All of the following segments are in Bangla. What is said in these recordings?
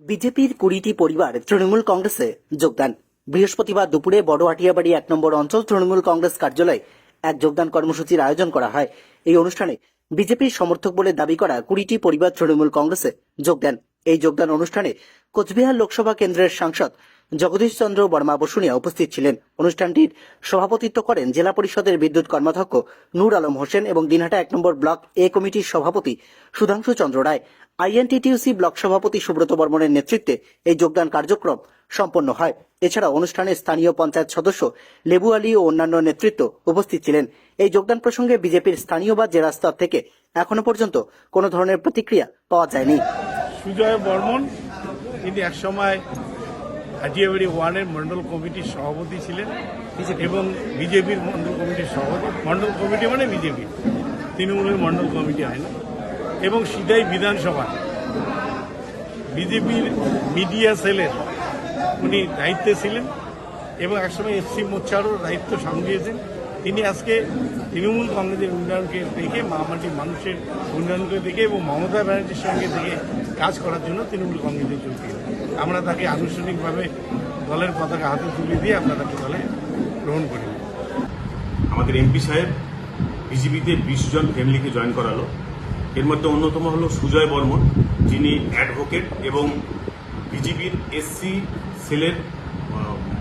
বিজেপির 20টি পরিবার তৃণমূল কংগ্রেসে যোগদান। বৃহস্পতিবার দুপুরে বড়হাটিয়াবাড়ি 1 নম্বর অঞ্চল তৃণমূল কংগ্রেস কার্যালয়ে এক যোগদান কর্মসূচির আয়োজন করা হয়। এই অনুষ্ঠানে বিজেপির সমর্থক বলে দাবি করা 20টি পরিবার তৃণমূল কংগ্রেসে যোগ দেন। এই যোগদান অনুষ্ঠানে কোচবিহার লোকসভা কেন্দ্রের সাংসদ জগদীশ চন্দ্র বর্মা বসুনিয়া উপস্থিত ছিলেন। অনুষ্ঠানটির সভাপতিত্ব করেন জেলা পরিষদের বিদ্যুৎ কর্মাধ্যক্ষ নূর আলম হোসেন এবং দিনহাটা 1 নম্বর ব্লক এ কমিটির সভাপতি সুধাংশু চন্দ্র রায়। আইএনটিটিউসি ব্লক সভাপতি সুব্রত বর্মনের নেতৃত্বে এই যোগদান কার্যক্রম সম্পন্ন হয়। এছাড়া অনুষ্ঠানে স্থানীয় পঞ্চায়েত সদস্য লেবু আলী ও অন্যান্য নেতৃত্ব উপস্থিত ছিলেন। এই যোগদান প্রসঙ্গে বিজেপির স্থানীয় বা জেলা স্তর থেকে এখনো পর্যন্ত কোনো ধরনের প্রতিক্রিয়া পাওয়া যায়নি। সুজয় বর্মন তিনি একসময় হাটিয়াবাড়ি ওয়ানের মন্ডল কমিটির সভাপতি ছিলেন এবং বিজেপির মন্ডল কমিটির সভাপতি। মন্ডল কমিটি মানে বিজেপি, তৃণমূলের মন্ডল কমিটি হয় না। এবং সিধাই বিধানসভা বিজেপির মিডিয়া সেলের উনি দায়িত্বে ছিলেন এবং একসময় এফসি মোর্চারও দায়িত্ব সামলিয়েছেন। তিনি আজকে তৃণমূল কংগ্রেসের উন্নয়নকে দেখে, মহামাটির মানুষের উন্নয়নকে দেখে এবং মমতা ব্যানার্জির সঙ্গে থেকে কাজ করার জন্য তৃণমূল কংগ্রেসে যোগ দিলেন। আমরা তাকে আনুষ্ঠানিকভাবে দলের পতাকা হাতে তুলে দিয়ে আমরা তাকে দলে গ্রহণ করি। আমাদের এমপি সাহেব বিজেপিতে 20 জন ফ্যামিলিকে জয়েন করালো। এর মধ্যে অন্যতম হলো সুজয় বর্মন, যিনি অ্যাডভোকেট এবং বিজেপির এসসি সেলের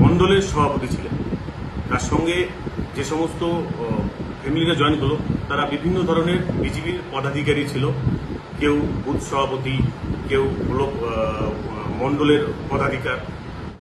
মণ্ডলের সভাপতি ছিলেন। তার সঙ্গে যে সমস্ত ফ্যামিলিরা জয়েন করলো তারা বিভিন্ন ধরনের বিজেপির পদাধিকারী ছিল। কেউ বুথ সভাপতি, কেউ ব্লক মণ্ডলের পদাধিকার,